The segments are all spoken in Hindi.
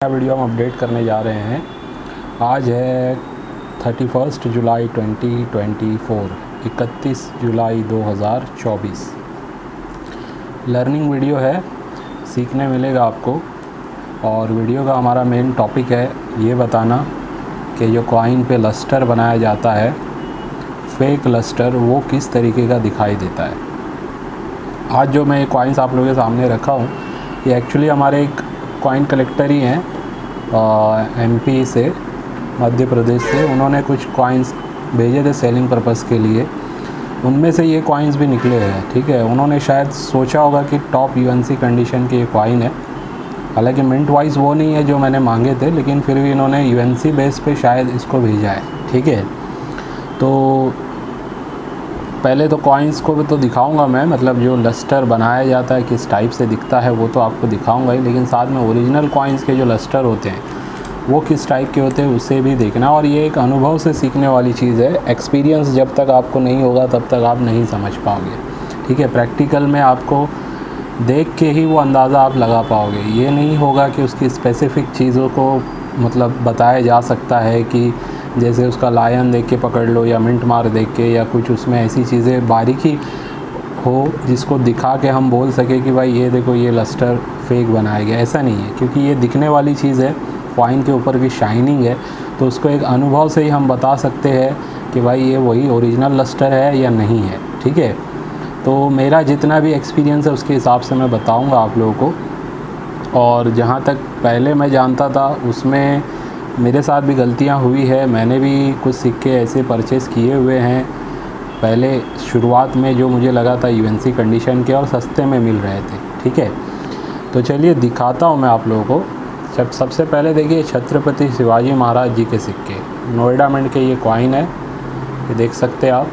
वीडियो हम अपडेट करने जा रहे हैं। आज है 31 जुलाई 2024, 31 जुलाई 2024। लर्निंग वीडियो है, सीखने मिलेगा आपको। और वीडियो का हमारा मेन टॉपिक है ये बताना कि जो कॉइन पे लस्टर बनाया जाता है, फेक लस्टर, वो किस तरीके का दिखाई देता है। आज जो मैं कॉइन्स आप लोगों के सामने रखा हूँ, ये एक्चुअली हमारे एक कॉइन कलेक्टर ही हैं एमपी से, मध्य प्रदेश से। उन्होंने कुछ कॉइन्स भेजे थे सेलिंग पर्पज़ के लिए, उनमें से ये कॉइन्स भी निकले हैं। ठीक है, उन्होंने शायद सोचा होगा कि टॉप यूएनसी कंडीशन के ये कॉइन है। हालांकि मिंट वाइज वो नहीं है जो मैंने मांगे थे, लेकिन फिर भी इन्होंने यूएनसी बेस पे शायद इसको भेजा है। ठीक है, तो पहले तो कॉइन्स को भी तो दिखाऊंगा मैं, मतलब जो लस्टर बनाया जाता है किस टाइप से दिखता है वो तो आपको दिखाऊंगा ही, लेकिन साथ में ओरिजिनल कॉइन्स के जो लस्टर होते हैं वो किस टाइप के होते हैं उसे भी देखना। और ये एक अनुभव से सीखने वाली चीज़ है। एक्सपीरियंस जब तक आपको नहीं होगा तब तक आप नहीं समझ पाओगे। ठीक है, प्रैक्टिकल में आपको देख के ही वो अंदाज़ा आप लगा पाओगे। ये नहीं होगा कि उसकी स्पेसिफ़िक चीज़ों को मतलब बताया जा सकता है कि जैसे उसका लायन देख के पकड़ लो या मिंट मार देख के, या कुछ उसमें ऐसी चीज़ें बारीकी हो जिसको दिखा के हम बोल सके कि भाई ये देखो ये लस्टर फेक बनाया गया। ऐसा नहीं है, क्योंकि ये दिखने वाली चीज़ है, कॉइन के ऊपर की शाइनिंग है, तो उसको एक अनुभव से ही हम बता सकते हैं कि भाई ये वही ओरिजिनल लस्टर है या नहीं है। ठीक है, तो मेरा जितना भी एक्सपीरियंस है उसके हिसाब से मैं बताऊँगा आप लोगों को। और जहाँ तक पहले मैं जानता था उसमें मेरे साथ भी गलतियाँ हुई है। मैंने भी कुछ सिक्के ऐसे परचेज़ किए हुए हैं पहले शुरुआत में, जो मुझे लगा था यूएनसी कंडीशन के और सस्ते में मिल रहे थे। ठीक है, तो चलिए दिखाता हूँ मैं आप लोगों को। सबसे पहले देखिए छत्रपति शिवाजी महाराज जी के सिक्के, नोएडा मिंट के ये कॉइन है, ये देख सकते हैं आप।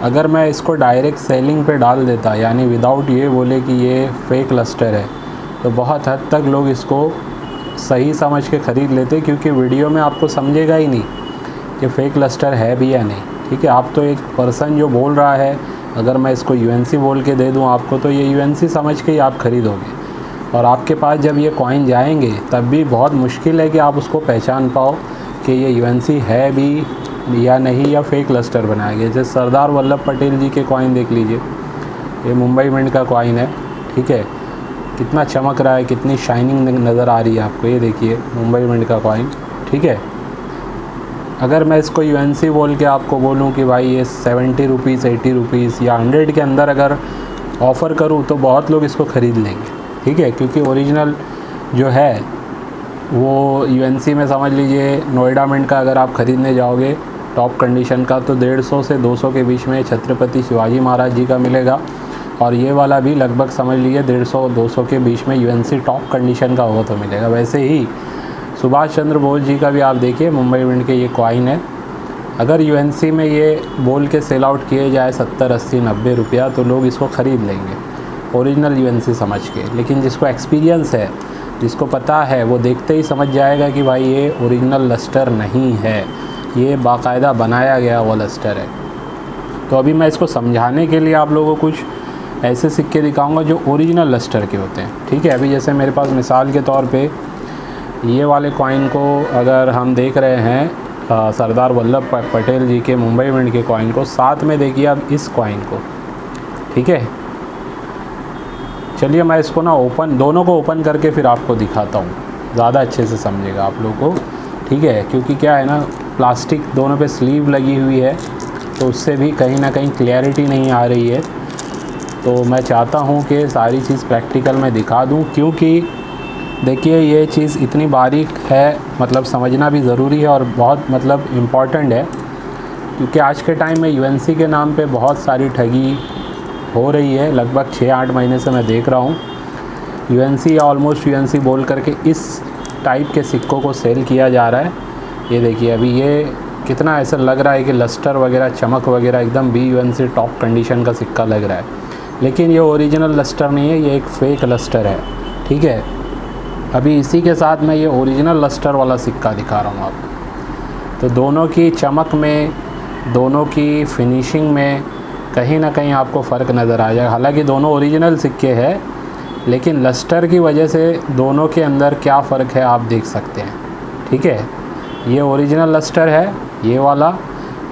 अगर मैं इसको डायरेक्ट सेलिंग पे डाल देता, यानी विदाउट ये बोले कि ये फेक लस्टर है, तो बहुत हद तक लोग इसको सही समझ के ख़रीद लेते, क्योंकि वीडियो में आपको समझेगा ही नहीं कि फेक लस्टर है भी या नहीं। ठीक है, आप तो एक पर्सन जो बोल रहा है, अगर मैं इसको यूएनसी बोल के दे दूं आपको, तो ये यूएनसी समझ के ही आप ख़रीदोगे। और आपके पास जब ये कॉइन जाएंगे तब भी बहुत मुश्किल है कि आप उसको पहचान पाओ कि ये यूएनसी है भी या नहीं, या फेक लस्टर बनाया गया। जैसे सरदार वल्लभ पटेल जी के कॉइन देख लीजिए, ये मुंबई मिंट का कॉइन है। ठीक है, कितना चमक रहा है, कितनी शाइनिंग नज़र आ रही है आपको। ये देखिए मुंबई मिंट का कॉइन। ठीक है, अगर मैं इसको यूएनसी बोल के आपको बोलूं कि भाई ये 70 रुपीज़, 80 रुपीज़ या 100 के अंदर अगर ऑफ़र करूं तो बहुत लोग इसको ख़रीद लेंगे। ठीक है, क्योंकि ओरिजिनल जो है वो यूएनसी में समझ लीजिए नोएडा मिंट का अगर आप ख़रीदने जाओगे टॉप कंडीशन का, तो 150 से 200 के बीच में छत्रपति शिवाजी महाराज जी का मिलेगा। और ये वाला भी लगभग समझ लीजिए 150-200 के बीच में यूएनसी टॉप कंडीशन का होगा तो मिलेगा। वैसे ही सुभाष चंद्र बोस जी का भी आप देखिए मुंबई मिंट के ये कॉइन है। अगर यूएनसी में ये बोल के सेल आउट किए जाए 70, 80, 90 रुपया, तो लोग इसको ख़रीद लेंगे ओरिजिनल यूएनसी समझ के। लेकिन जिसको एक्सपीरियंस है, जिसको पता है, वो देखते ही समझ जाएगा कि भाई ये ओरिजिनल लस्टर नहीं है, ये बाकायदा बनाया गया वो लस्टर है। तो अभी मैं इसको समझाने के लिए आप लोगों को कुछ ऐसे सिक्के दिखाऊंगा जो ओरिजिनल लस्टर के होते हैं। ठीक है, अभी जैसे मेरे पास मिसाल के तौर पे ये वाले कॉइन को अगर हम देख रहे हैं सरदार वल्लभ पटेल जी के मुंबई मिंट के कॉइन को, साथ में देखिए अब इस कॉइन को। ठीक है, चलिए मैं इसको ना दोनों को ओपन करके फिर आपको दिखाता हूँ, ज़्यादा अच्छे से समझेगा आप लोगों को। ठीक है, क्योंकि क्या है ना, प्लास्टिक दोनों पे स्लीव लगी हुई है, तो उससे भी कहीं ना कहीं क्लियरिटी नहीं आ रही है। तो मैं चाहता हूँ कि सारी चीज़ प्रैक्टिकल में दिखा दूँ, क्योंकि देखिए ये चीज़ इतनी बारीक है, मतलब समझना भी ज़रूरी है और बहुत मतलब इम्पॉर्टेंट है। क्योंकि आज के टाइम में यूएनसी के नाम पे बहुत सारी ठगी हो रही है। लगभग 6-8 महीने से मैं देख रहा हूँ यूएनसी या ऑलमोस्ट यूएनसी बोल करके इस टाइप के सिक्कों को सेल किया जा रहा है। ये देखिए अभी ये कितना ऐसा लग रहा है कि लस्टर वगैरह, चमक वगैरह एकदम बी यूएनसी टॉप कंडीशन का सिक्का लग रहा है, लेकिन ये ओरिजिनल लस्टर नहीं है, ये एक फ़ेक लस्टर है। ठीक है, अभी इसी के साथ मैं ये ओरिजिनल लस्टर वाला सिक्का दिखा रहा हूँ आपको। तो दोनों की चमक में, दोनों की फिनिशिंग में कहीं ना कहीं आपको फ़र्क नज़र आ जाएगा। हालांकि दोनों ओरिजिनल सिक्के हैं, लेकिन लस्टर की वजह से दोनों के अंदर क्या फ़र्क है आप देख सकते हैं। ठीक है, ये ओरिजिनल लस्टर है, ये वाला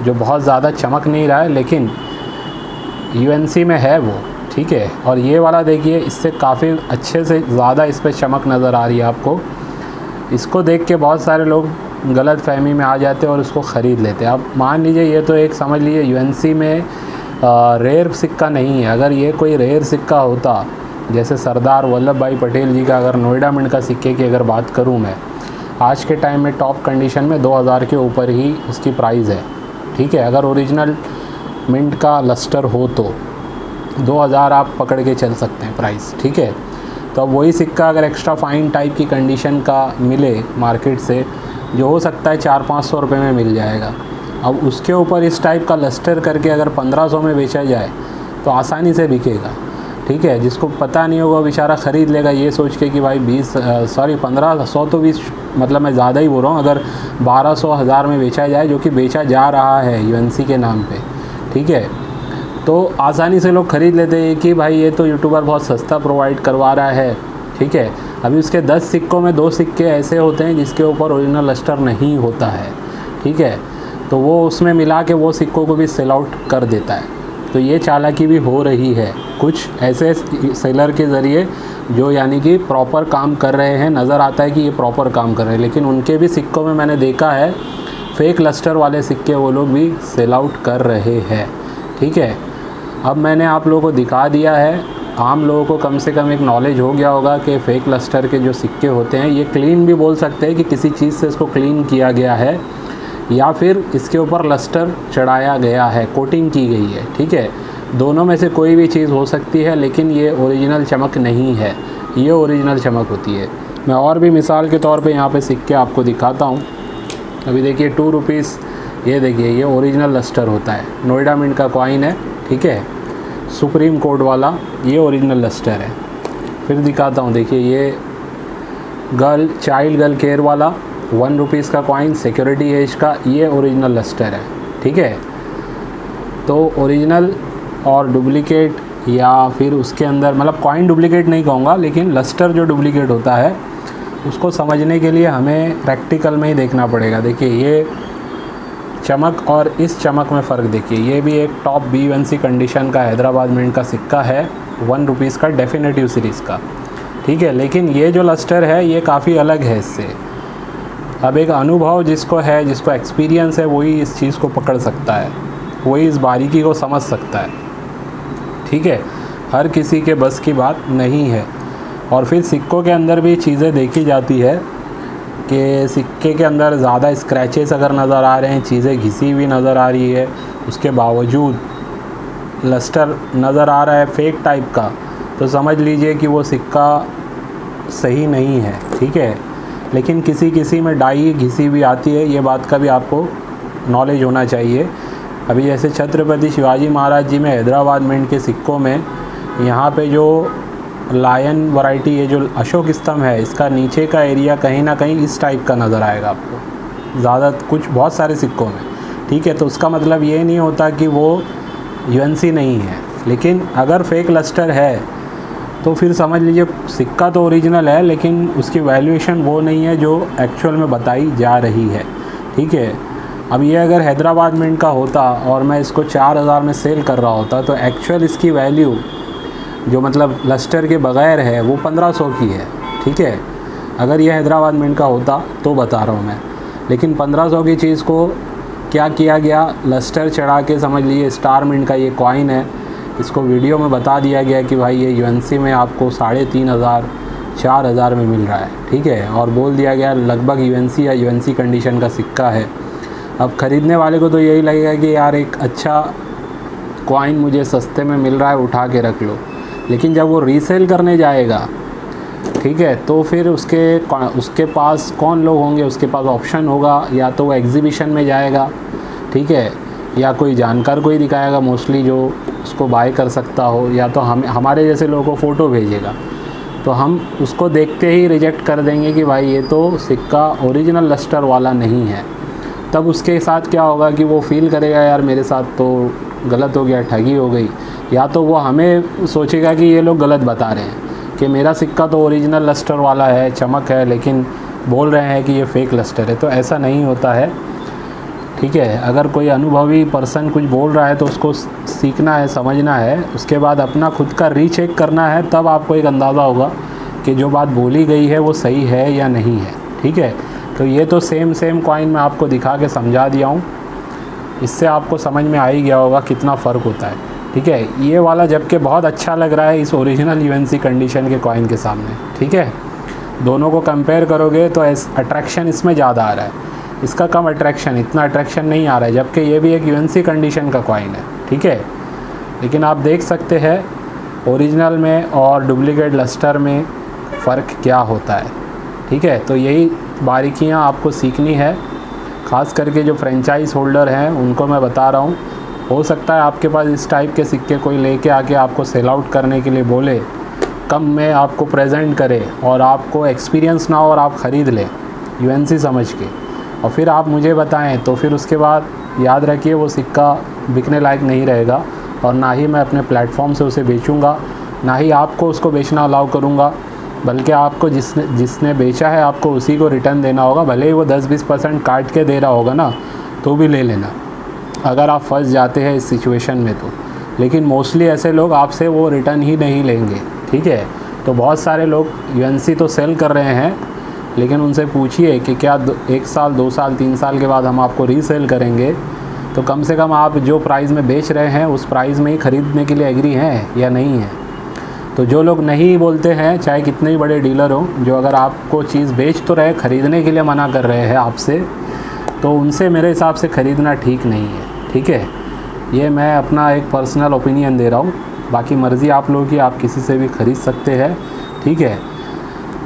जो बहुत ज़्यादा चमक नहीं रहा है लेकिन यूएनसी में है वो। ठीक है, और ये वाला देखिए, इससे काफ़ी अच्छे से ज़्यादा इस पर चमक नज़र आ रही है आपको। इसको देख के बहुत सारे लोग गलत फहमी में आ जाते हैं और उसको ख़रीद लेते हैं। अब मान लीजिए ये तो एक समझ लीजिए यूएनसी में रेयर सिक्का नहीं है। अगर ये कोई रेयर सिक्का होता, जैसे सरदार वल्लभ भाई पटेल जी का, अगर नोएडा मिंट का सिक्के की अगर बात करूं मैं, आज के टाइम में टॉप कंडीशन में 2000 के ऊपर ही उसकी प्राइस है। ठीक है, अगर ओरिजिनल मिंट का लस्टर हो तो 2000 आप पकड़ के चल सकते हैं प्राइस। ठीक है, तो अब वही सिक्का अगर एक्स्ट्रा फाइन टाइप की कंडीशन का मिले मार्केट से, जो हो सकता है 400-500 रुपये में मिल जाएगा। अब उसके ऊपर इस टाइप का लस्टर करके अगर 1500 में बेचा जाए तो आसानी से बिकेगा। ठीक है, जिसको पता नहीं होगा बेचारा ख़रीद लेगा ये सोच के कि भाई 1500 तो 20 मतलब मैं ज़्यादा ही बोल रहा हूँ, अगर 1200-1000 में बेचा जाए, जो कि बेचा जा रहा है यूएनसी के नाम पे। ठीक है, तो आसानी से लोग ख़रीद लेते हैं कि भाई ये तो यूट्यूबर बहुत सस्ता प्रोवाइड करवा रहा है। ठीक है, अभी उसके 10 सिक्कों में 2 सिक्के ऐसे होते हैं जिसके ऊपर ओरिजिनल लस्टर नहीं होता है। ठीक है, तो वो उसमें मिला के वो सिक्कों को भी सेल आउट कर देता है। तो ये चालाकी भी हो रही है कुछ ऐसे सेलर के ज़रिए जो यानी कि प्रॉपर काम कर रहे हैं। नज़र आता है कि ये प्रॉपर काम कर रहे हैं, लेकिन उनके भी सिक्कों में मैंने देखा है फेक लस्टर वाले सिक्के वो लोग भी सेल आउट कर रहे हैं। ठीक है, अब मैंने आप लोगों को दिखा दिया है, आम लोगों को कम से कम एक नॉलेज हो गया होगा कि फ़ेक लस्टर के जो सिक्के होते हैं ये क्लीन भी बोल सकते हैं कि किसी चीज़ से इसको क्लीन किया गया है या फिर इसके ऊपर लस्टर चढ़ाया गया है, कोटिंग की गई है। ठीक है, दोनों में से कोई भी चीज़ हो सकती है, लेकिन ये ओरिजिनल चमक नहीं है, ये ओरिजिनल चमक होती है। मैं और भी मिसाल के तौर पे यहाँ पे सिक्के आपको दिखाता हूँ। अभी देखिए 2 रुपीज़, ये देखिए ये ओरिजिनल लस्टर होता है, नोएडा मिंट का कॉइन है। ठीक है, सुप्रीम कोर्ट वाला ये ओरिजिनल लस्टर है। फिर दिखाता हूँ, देखिए ये चाइल्ड गर्ल केयर वाला 1 रुपीज़ का कॉइन सिक्योरिटी एज का, ये ओरिजिनल लस्टर है। ठीक है, तो ओरिजिनल और डुप्लीकेट या फिर उसके अंदर मतलब कॉइन डुप्लीकेट नहीं कहूँगा, लेकिन लस्टर जो डुप्लीकेट होता है उसको समझने के लिए हमें प्रैक्टिकल में ही देखना पड़ेगा। देखिए ये चमक और इस चमक में फ़र्क देखिए, ये भी एक टॉप B1C कंडीशन का हैदराबाद मिंट का सिक्का है 1 रुपीज़ का डेफिनेटिव सीरीज़ का। ठीक है, लेकिन ये जो लस्टर है ये काफ़ी अलग है इससे। अब एक अनुभव जिसको है, जिसको एक्सपीरियंस है, वही इस चीज़ को पकड़ सकता है, वही इस बारीकी को समझ सकता है। ठीक है, हर किसी के बस की बात नहीं है। और फिर सिक्कों के अंदर भी चीज़ें देखी जाती है कि सिक्के के अंदर ज़्यादा स्क्रैचेस अगर नज़र आ रहे हैं, चीज़ें घिसी हुई नज़र आ रही है, उसके बावजूद लस्टर नज़र आ रहा है फेक टाइप का, तो समझ लीजिए कि वो सिक्का सही नहीं है। ठीक है, लेकिन किसी किसी में डाई घिसी हुई आती है, ये बात का भी आपको नॉलेज होना चाहिए। अभी जैसे छत्रपति शिवाजी महाराज जी में हैदराबाद मिंट के सिक्कों में यहाँ पे जो लायन वैरायटी है, जो अशोक स्तंभ है, इसका नीचे का एरिया कहीं ना कहीं इस टाइप का नज़र आएगा आपको ज़्यादा कुछ बहुत सारे सिक्कों में। ठीक है, तो उसका मतलब ये नहीं होता कि वो यूएनसी नहीं है, लेकिन अगर फेक लस्टर है तो फिर समझ लीजिए सिक्का तो ओरिजिनल है, लेकिन उसकी वैल्यूएशन वो नहीं है जो एक्चुअल में बताई जा रही है। ठीक है, अब ये अगर हैदराबाद मिंट का होता और मैं इसको 4000 में सेल कर रहा होता तो एक्चुअल इसकी वैल्यू जो मतलब लस्टर के बग़ैर है वो 1500 की है। ठीक है, अगर ये हैदराबाद मिंट का होता तो बता रहा हूँ मैं, लेकिन 1500 की चीज़ को क्या किया गया, लस्टर चढ़ा के समझ लीजिए स्टार मिंट का ये कॉइन है, इसको वीडियो में बता दिया गया कि भाई ये यूएनसी में आपको 3500-4000 में मिल रहा है। ठीक है, और बोल दिया गया लगभग यूएनसी या यूएनसी कंडीशन का सिक्का है। अब ख़रीदने वाले को तो यही लगेगा कि यार एक अच्छा कॉइन मुझे सस्ते में मिल रहा है, उठा के रख लो। लेकिन जब वो रीसेल करने जाएगा, ठीक है, तो फिर उसके पास कौन लोग होंगे, उसके पास ऑप्शन होगा, या तो वो एग्जीबिशन में जाएगा, ठीक है, या कोई जानकार कोई दिखाएगा मोस्टली जो उसको बाय कर सकता हो, या तो हमारे जैसे लोगों को फ़ोटो भेजेगा, तो हम उसको देखते ही रिजेक्ट कर देंगे कि भाई ये तो सिक्का ओरिजिनल लस्टर वाला नहीं है। तब उसके साथ क्या होगा कि वो फील करेगा यार मेरे साथ तो गलत हो गया, ठगी हो गई, या तो वो हमें सोचेगा कि ये लोग गलत बता रहे हैं। कि मेरा सिक्का तो ओरिजिनल लस्टर वाला है, चमक है, लेकिन बोल रहे हैं कि ये फेक लस्टर है। तो ऐसा नहीं होता है, ठीक है। अगर कोई अनुभवी पर्सन कुछ बोल रहा है तो उसको सीखना है, समझना है, उसके बाद अपना खुद का रीचेक करना है, तब आपको एक अंदाज़ा होगा कि जो बात बोली गई है वो सही है या नहीं है, ठीक है। तो ये तो सेम कॉइन मैं आपको दिखा के समझा दिया हूँ, इससे आपको समझ में आ ही गया होगा कितना फ़र्क होता है, ठीक है। ये वाला जबकि बहुत अच्छा लग रहा है इस ओरिजिनल यूएनसी कंडीशन के कॉइन के सामने, ठीक है। दोनों को कंपेयर करोगे तो अट्रैक्शन इसमें ज़्यादा आ रहा है, इसका कम अट्रैक्शन, इतना अट्रैक्शन नहीं आ रहा है, जबकि ये भी एक यूएनसी कंडीशन का कॉइन है, ठीक है। लेकिन आप देख सकते हैं ओरिजिनल में और डुप्लीकेट लस्टर में फ़र्क क्या होता है, ठीक है। तो यही बारीकियाँ आपको सीखनी है, ख़ास करके जो फ्रेंचाइज़ होल्डर हैं उनको मैं बता रहा हूँ। हो सकता है आपके पास इस टाइप के सिक्के कोई लेके आके आपको सेल आउट करने के लिए बोले, कम में आपको प्रेजेंट करे और आपको एक्सपीरियंस ना हो और आप ख़रीद लें यूएनसी समझ के, और फिर आप मुझे बताएं, तो फिर उसके बाद याद रखिए वो सिक्का बिकने लायक नहीं रहेगा, और ना ही मैं अपने प्लेटफॉर्म से उसे बेचूंगा, ना ही आपको उसको बेचना अलाउ करूंगा, बल्कि आपको जिसने बेचा है आपको उसी को रिटर्न देना होगा। भले ही वो 10-20% काट के दे रहा होगा ना, तो भी ले लेना अगर आप फंस जाते हैं इस सिचुएशन में तो। लेकिन मोस्टली ऐसे लोग आपसे वो रिटर्न ही नहीं लेंगे, ठीक है। तो बहुत सारे लोग यूएनसी तो सेल कर रहे हैं, लेकिन उनसे पूछिए कि क्या 1 साल 2 साल 3 साल के बाद हम आपको रीसेल करेंगे, तो कम से कम आप जो प्राइस में बेच रहे हैं उस प्राइस में ही ख़रीदने के लिए एग्री हैं या नहीं है। तो जो लोग नहीं बोलते हैं, चाहे कितने ही बड़े डीलर हो, जो अगर आपको चीज़ बेच तो रहे, ख़रीदने के लिए मना कर रहे हैं आपसे, तो उनसे मेरे हिसाब से ख़रीदना ठीक नहीं है, ठीक है। ये मैं अपना एक पर्सनल ओपिनियन दे रहा हूँ, बाकी मर्ज़ी आप लोगों की, आप किसी से भी ख़रीद सकते हैं, ठीक है।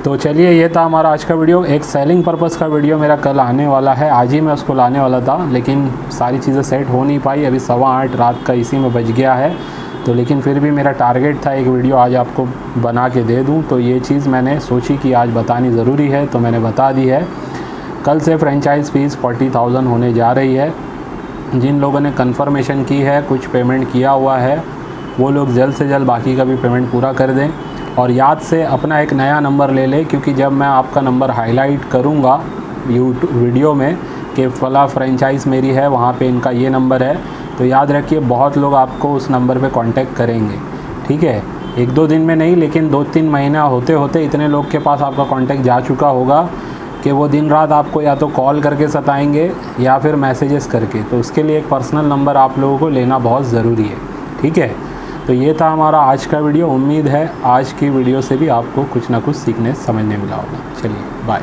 तो चलिए, ये था हमारा आज का वीडियो। एक सेलिंग पर्पज़ का वीडियो मेरा कल आने वाला है, आज ही मैं उसको लाने वाला था, लेकिन सारी चीज़ें सेट हो नहीं पाई। अभी 8:15 रात का इसी में बज गया है, तो लेकिन फिर भी मेरा टारगेट था एक वीडियो आज आपको बना के दे दूं, तो ये चीज़ मैंने सोची कि आज बतानी ज़रूरी है, तो मैंने बता दी है। कल से फ्रेंचाइज़ फ़ीस 40,000 होने जा रही है। जिन लोगों ने कन्फर्मेशन की है, कुछ पेमेंट किया हुआ है, वो लोग जल्द से जल्द बाकी का भी पेमेंट पूरा कर दें, और याद से अपना एक नया नंबर ले लें, क्योंकि जब मैं आपका नंबर हाईलाइट करूँगा यूट्यूब वीडियो में कि फला फ्रेंचाइज़ मेरी है, वहाँ पे इनका ये नंबर है, तो याद रखिए बहुत लोग आपको उस नंबर पे कांटेक्ट करेंगे, ठीक है। 1-2 दिन में नहीं, लेकिन 2-3 महीना होते होते इतने लोग के पास आपका कांटेक्ट जा चुका होगा कि वो दिन रात आपको या तो कॉल करके सताएंगे या फिर मैसेजेस करके। तो उसके लिए एक पर्सनल नंबर आप लोगों को लेना बहुत ज़रूरी है, ठीक है। तो ये था हमारा आज का वीडियो। उम्मीद है आज की वीडियो से भी आपको कुछ ना कुछ सीखने समझने मिला होगा। चलिए, बाय।